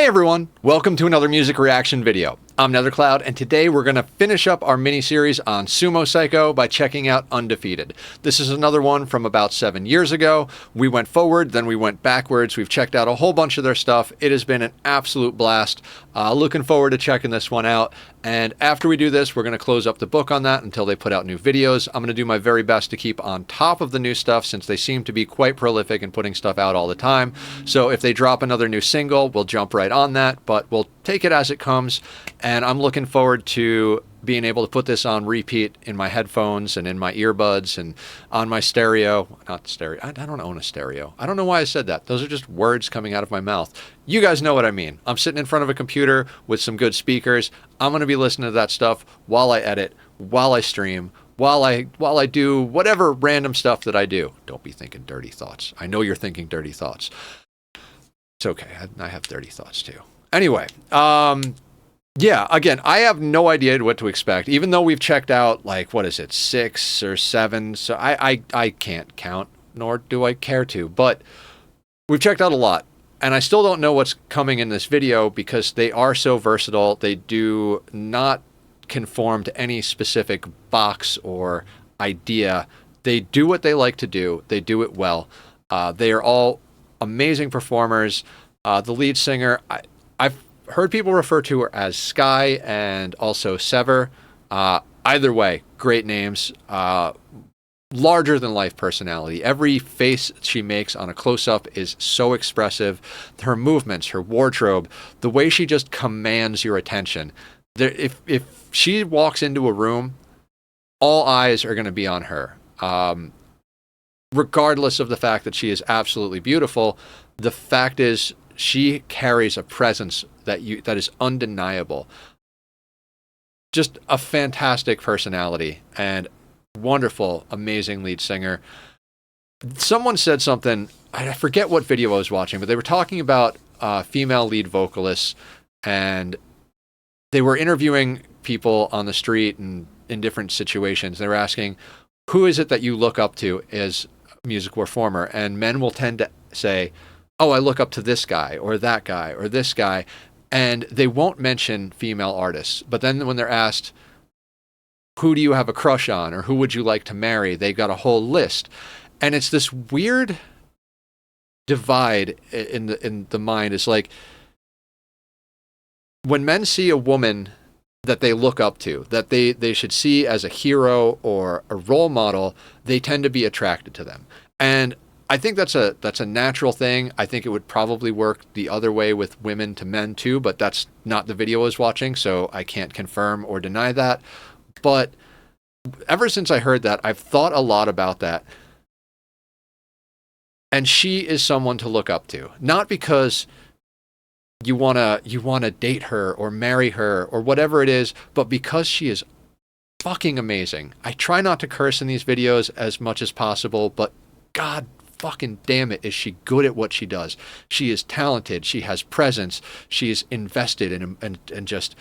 Hey everyone, welcome to another music reaction video. I'm Nethercloud, and today we're going to finish up our mini-series on Sumo Cyco by checking out Undefeated. This is another one from about 7 years ago. We went forward, then we went backwards. We've checked out a whole bunch of their stuff. It has been an absolute blast. Looking forward to checking this one out. And after we do this, we're going to close up the book on that until they put out new videos. I'm going to do my very best to keep on top of the new stuff since they seem to be quite prolific in putting stuff out all the time. So if they drop another new single, we'll jump right on that, but we'll take it as it comes. And I'm looking forward to being able to put this on repeat in my headphones and in my earbuds and on my stereo. Not stereo. I don't own a stereo. I don't know why I said that. Those are just words coming out of my mouth. You guys know what I mean. I'm sitting in front of a computer with some good speakers. I'm going to be listening to that stuff while I edit, while I stream, while I do whatever random stuff that I do. Don't be thinking dirty thoughts. I know you're thinking dirty thoughts. It's okay. I have dirty thoughts too. Anyway, yeah, again, I have no idea what to expect, even though we've checked out, like, what is it, 6 or 7, so I can't count, nor do I care to, but we've checked out a lot, and I still don't know what's coming in this video because they are so versatile. They do not conform to any specific box or idea. They do what they like to do. They do it well. They are all amazing performers. The lead singer, I've heard people refer to her as Sky and also Sever. Either way, great names. Larger than life personality. Every face she makes on a close-up is so expressive. Her movements, her wardrobe, the way she just commands your attention. If she walks into a room, all eyes are going to be on her. Regardless of the fact that she is absolutely beautiful, the fact is she carries a presence that is undeniable. Just a fantastic personality and wonderful, amazing lead singer. Someone said something, I forget what video I was watching, but they were talking about female lead vocalists, and they were interviewing people on the street and in different situations. They were asking, who is it that you look up to as a musical performer? And men will tend to say, oh, I look up to this guy or that guy or this guy, and they won't mention female artists. But then when they're asked, who do you have a crush on or who would you like to marry, they've got a whole list. And it's this weird divide in the mind. It's like when men see a woman that they look up to, that they should see as a hero or a role model, they tend to be attracted to them. And I think that's a natural thing. I think it would probably work the other way with women to men too, but that's not the video I was watching, so I can't confirm or deny that. But ever since I heard that, I've thought a lot about that. And she is someone to look up to, not because you wanna date her or marry her or whatever it is, but because she is fucking amazing. I try not to curse in these videos as much as possible, but God fucking damn it, is she good at what she does. She is talented. She has presence. She is invested and just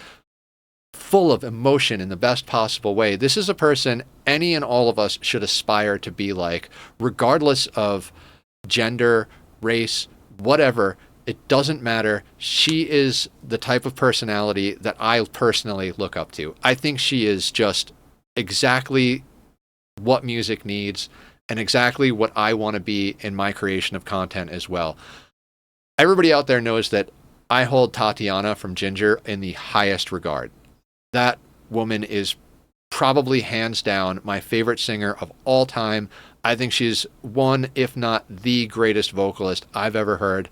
full of emotion in the best possible way. This is a person any and all of us should aspire to be like, regardless of gender, race, whatever. It doesn't matter. She is the type of personality that I personally look up to. I think she is just exactly what music needs and exactly what I want to be in my creation of content as well. Everybody out there knows that I hold Tatiana from Ginger in the highest regard. That woman is probably hands down my favorite singer of all time. I think she's one, if not the greatest vocalist I've ever heard.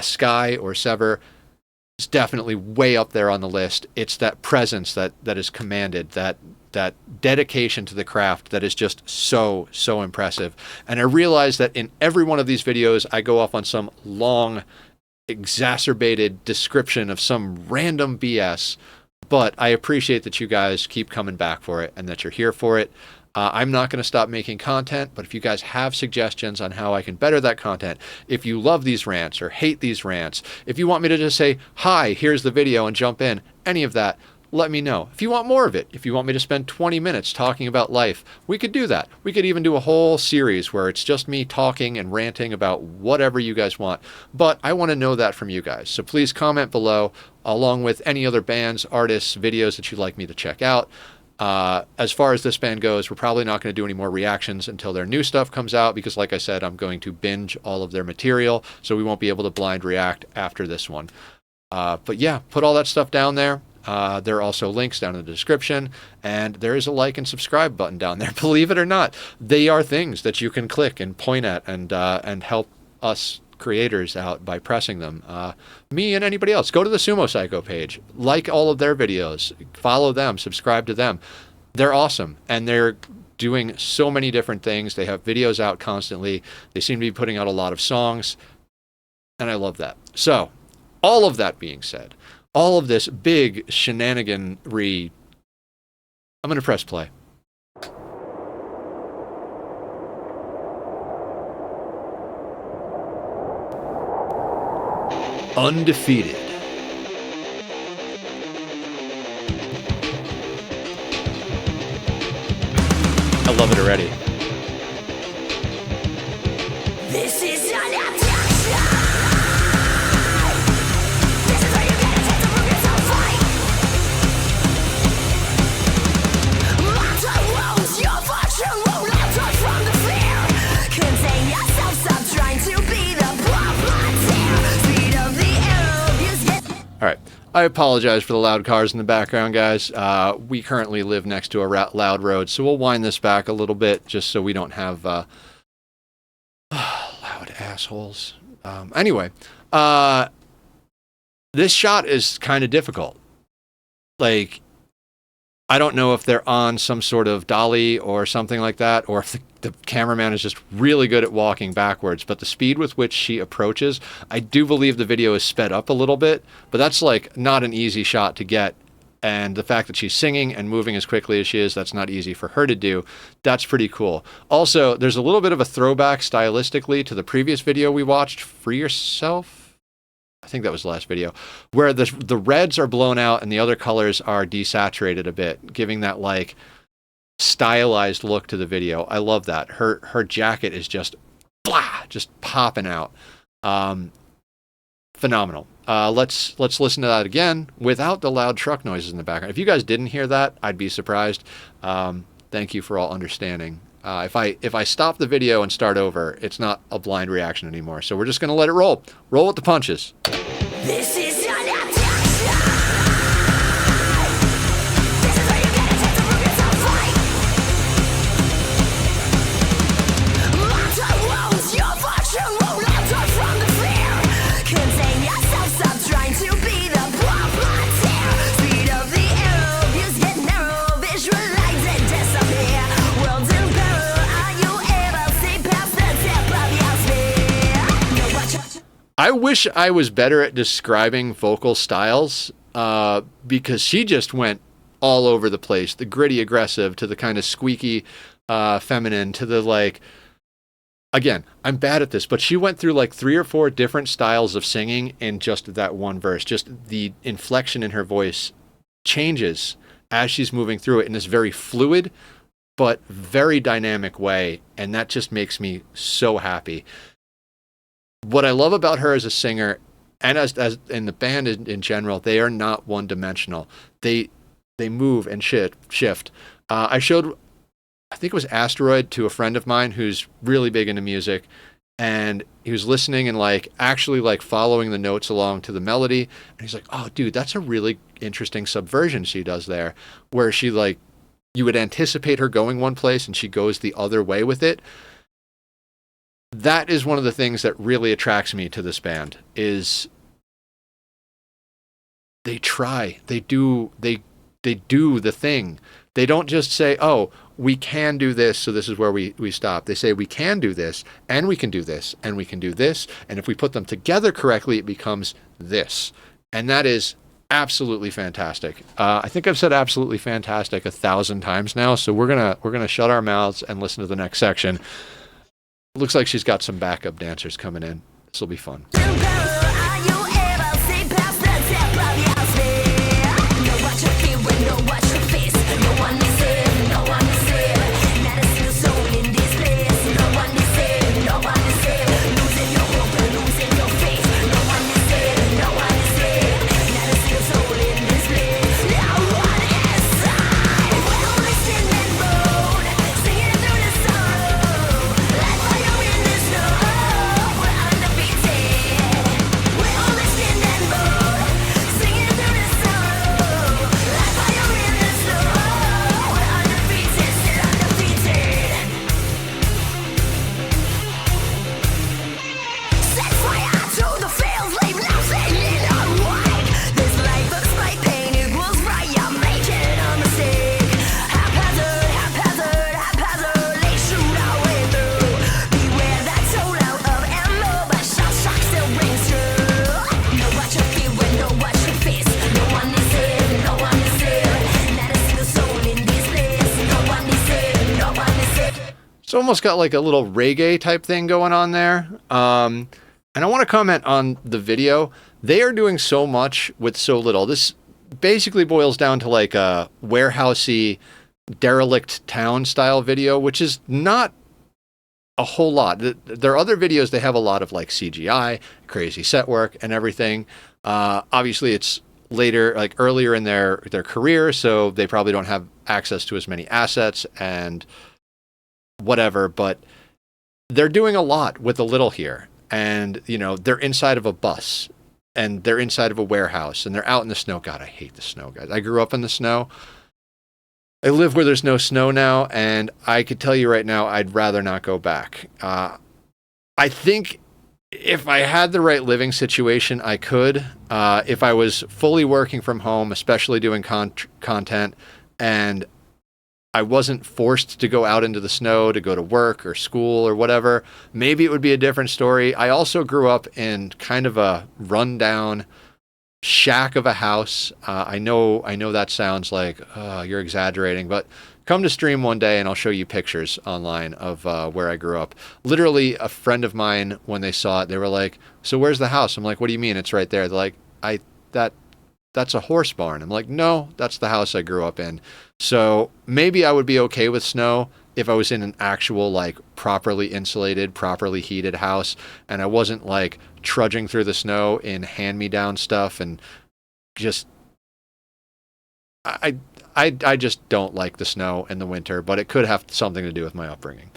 Sky or Sever is definitely way up there on the list. It's that presence that is commanded, that dedication to the craft that is just so impressive. And I realize that in every one of these videos, I go off on some long, exacerbated description of some random BS, but I appreciate that you guys keep coming back for it and that you're here for it. I'm not going to stop making content, but if you guys have suggestions on how I can better that content, if you love these rants or hate these rants, if you want me to just say, hi, here's the video and jump in, any of that, let me know. If you want more of it, if you want me to spend 20 minutes talking about life, we could do that. We could even do a whole series where it's just me talking and ranting about whatever you guys want. But I want to know that from you guys. So please comment below, along with any other bands, artists, videos that you'd like me to check out. As far as this band goes, we're probably not going to do any more reactions until their new stuff comes out, because like I said, I'm going to binge all of their material, so we won't be able to blind react after this one. But yeah, put all that stuff down there. There are also links down in the description, and there is a like and subscribe button down there. Believe it or not, they are things that you can click and point at and help us creators out by pressing them. Me and anybody else, go to the Sumo Cyco page, like all of their videos, follow them, subscribe to them. They're awesome, and they're doing so many different things. They have videos out constantly. They seem to be putting out a lot of songs, and I love that. So all of that being said, all of this big shenaniganry, I'm going to press play. Undefeated. I love it already. This is an abduction. This is where you get a taste of yourself fight. Mountain wounds, your fortune won't alter from the fear. Contain yourself, stop trying to be the puppeteer. Speed of the arrow, you get. All right. I apologize for the loud cars in the background, guys. We currently live next to a loud road, so we'll wind this back a little bit just so we don't have loud assholes. Anyway, this shot is kind of difficult. Like, I don't know if they're on some sort of dolly or something like that, or if the cameraman is just really good at walking backwards, but the speed with which she approaches, I do believe the video is sped up a little bit, but that's like not an easy shot to get. And the fact that she's singing and moving as quickly as she is, that's not easy for her to do. That's pretty cool. Also, there's a little bit of a throwback stylistically to the previous video we watched, Free Yourself? I think that was the last video, where the reds are blown out and the other colors are desaturated a bit, giving that like stylized look to the video. I love that. Her jacket is just blah, just popping out. Phenomenal. Let's listen to that again without the loud truck noises in the background. If you guys didn't hear that, I'd be surprised. Thank you for all understanding. If I stop the video and start over, it's not a blind reaction anymore. So we're just going to let it roll. Roll with the punches. This is an abduction. This is where you get a taste of yourself fight. Mountain wounds, your fortune won't alter from the fear. Contain yourself, stop trying to be the puppeteer. Speed of the arrow, views get narrow, visualize and disappear. Worlds in peril, are you able to see past the tip of your spear? No, watch. I wish I was better at describing vocal styles, because she just went all over the place. The gritty aggressive to the kind of squeaky feminine to the like, again, I'm bad at this, but she went through like 3 or 4 different styles of singing in just that one verse. Just the inflection in her voice changes as she's moving through it in this very fluid but very dynamic way, and that just makes me so happy. What I love about her as a singer, and as in the band in general, they are not one-dimensional. They move and shift. I showed, I think it was Asteroid, to a friend of mine who's really big into music, and he was listening and like actually like following the notes along to the melody, and he's like, "Oh, dude, that's a really interesting subversion she does there, where she like, you would anticipate her going one place and she goes the other way with it." That is one of the things that really attracts me to this band, is they try, they do the thing. They don't just say, "Oh, we can do this, so this is where we stop." They say, "We can do this, and we can do this, and we can do this, and if we put them together correctly, it becomes this." And that is absolutely fantastic. I think I've said absolutely fantastic 1,000 times now, so we're gonna shut our mouths and listen to the next section. Looks like she's got some backup dancers coming in. This will be fun. Are you able to see past the tip of your spear? No, watch your feet. almost got like a little reggae type thing going on there. And I want to comment on the video. They are doing so much with so little. This basically boils down to like a warehousey, derelict town style video, which is not a whole lot. Their other videos, they have a lot of like CGI, crazy set work and everything. Obviously it's later, like earlier in their career, so they probably don't have access to as many assets and whatever, but they're doing a lot with a little here. And, you know, they're inside of a bus and they're inside of a warehouse and they're out in the snow. God, I hate the snow, guys. I grew up in the snow. I live where there's no snow now, and I could tell you right now, I'd rather not go back. I think if I had the right living situation, I could. If I was fully working from home, especially doing content, and I wasn't forced to go out into the snow to go to work or school or whatever, maybe it would be a different story. I also grew up in kind of a rundown shack of a house. I know that sounds like you're exaggerating, but come to stream one day and I'll show you pictures online of where I grew up. Literally, a friend of mine, when they saw it, they were like, "So where's the house?" I'm like, "What do you mean? It's right there." They're like, that's a horse barn." I'm like, "No, that's the house I grew up in." So maybe I would be okay with snow if I was in an actual, like, properly insulated, properly heated house, and I wasn't like trudging through the snow in hand-me-down stuff, and just I just don't like the snow in the winter, but it could have something to do with my upbringing.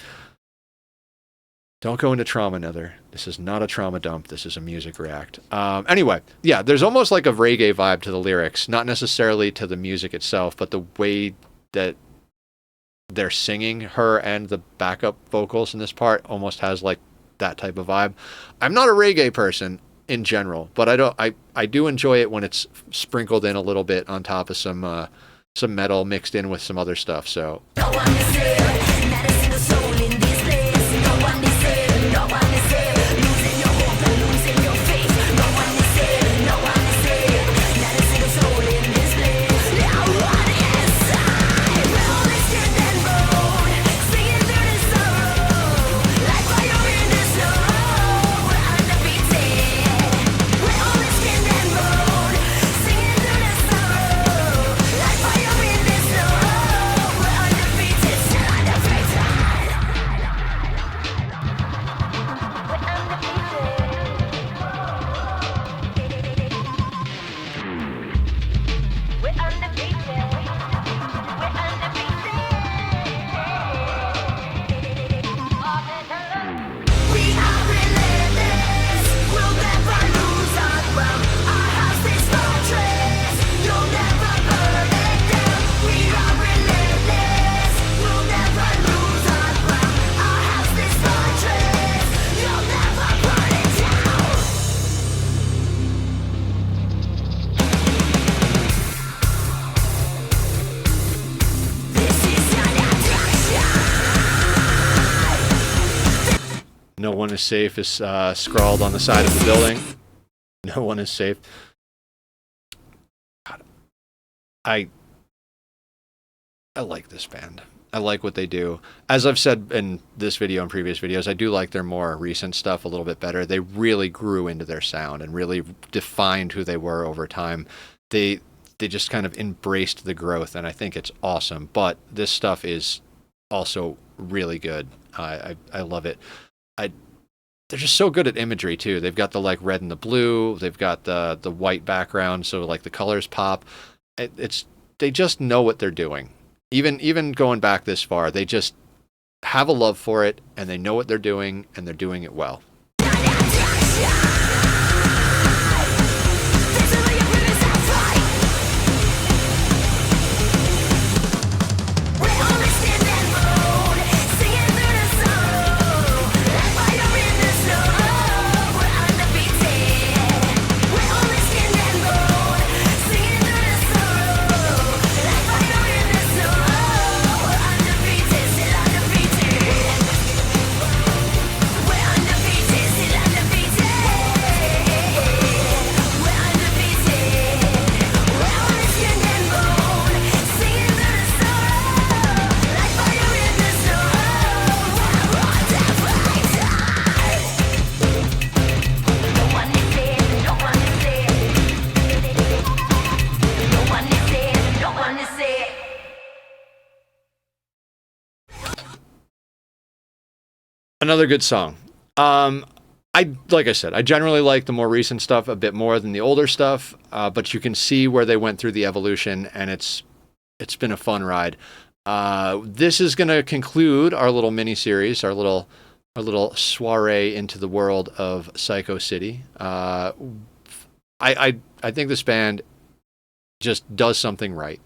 Don't go into trauma, Nether. This is not a trauma dump. This is a music react. Anyway, yeah, there's almost like a reggae vibe to the lyrics, not necessarily to the music itself, but the way that they're singing, her and the backup vocals in this part almost has like that type of vibe. I'm not a reggae person in general, but I do enjoy it when it's sprinkled in a little bit on top of some metal mixed in with some other stuff. So "No one is safe" is scrawled on the side of the building. No one is safe. God, I like this band. I like what they do. As I've said in this video and previous videos, I do like their more recent stuff a little bit better. They really grew into their sound and really defined who they were over time. They just kind of embraced the growth, and I think it's awesome. But this stuff is also really good. I love it. They're just so good at imagery too. They've got the like red and the blue. They've got the white background, so like the colors pop. They just know what they're doing. Even going back this far, they just have a love for it, and they know what they're doing, and they're doing it well. Undefeated. Another good song. Like I said, I generally like the more recent stuff a bit more than the older stuff, but you can see where they went through the evolution, and it's been a fun ride. This is going to conclude our little mini series, our little soiree into the world of Cyco City. I think this band just does something right,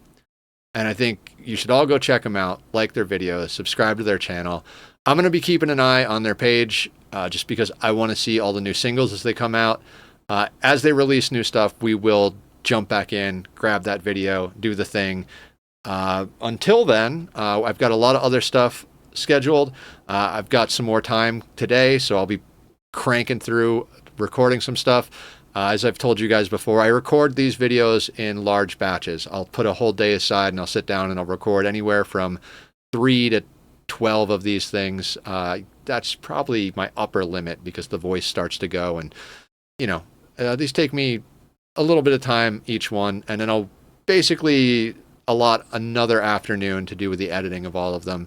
and I think you should all go check them out, like their videos, subscribe to their channel. I'm going to be keeping an eye on their page just because I want to see all the new singles as they come out. As they release new stuff, we will jump back in, grab that video, do the thing. Until then, I've got a lot of other stuff scheduled. I've got some more time today, so I'll be cranking through recording some stuff. As I've told you guys before, I record these videos in large batches. I'll put a whole day aside and I'll sit down and I'll record anywhere from 3 to 12 of these things. That's probably my upper limit because the voice starts to go, and these take me a little bit of time each one, and then I'll basically allot another afternoon to do with the editing of all of them,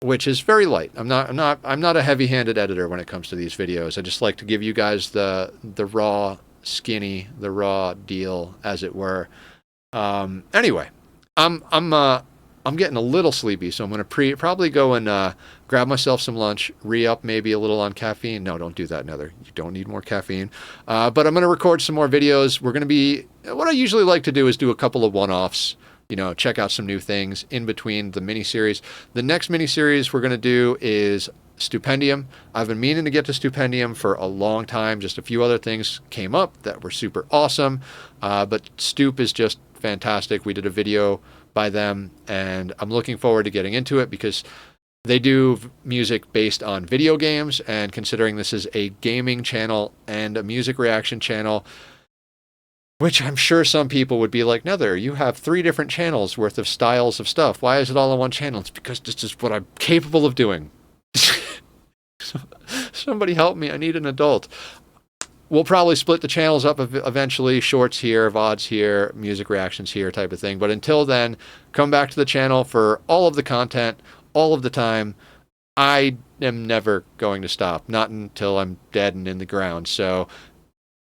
which is very light. I'm not a heavy-handed editor when it comes to these videos. I just like to give you guys the raw skinny, the raw deal, as it were. Anyway, I'm getting a little sleepy, so I'm going to probably go and grab myself some lunch, re-up maybe a little on caffeine. No, don't do that, Nether. You don't need more caffeine. But I'm going to record some more videos. We're going to be... What I usually like to do is do a couple of one-offs, check out some new things in between the miniseries. The next miniseries we're going to do is Stupendium. I've been meaning to get to Stupendium for a long time. Just a few other things came up that were super awesome. But Stup is just fantastic. We did a video by them, and I'm looking forward to getting into it because they do music based on video games, and considering this is a gaming channel and a music reaction channel, which I'm sure some people would be like, Nether, you have 3 different channels worth of styles of stuff. Why is it all on one channel? It's because this is what I'm capable of doing. Somebody help me. I need an adult. We'll probably split the channels up eventually, shorts here, VODs here, music reactions here type of thing. But until then, come back to the channel for all of the content, all of the time. I am never going to stop, not until I'm dead and in the ground. So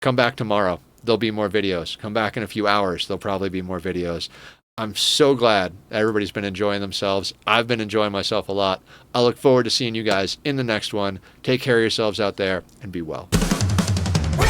come back tomorrow. There'll be more videos. Come back in a few hours. There'll probably be more videos. I'm so glad everybody's been enjoying themselves. I've been enjoying myself a lot. I look forward to seeing you guys in the next one. Take care of yourselves out there and be well. We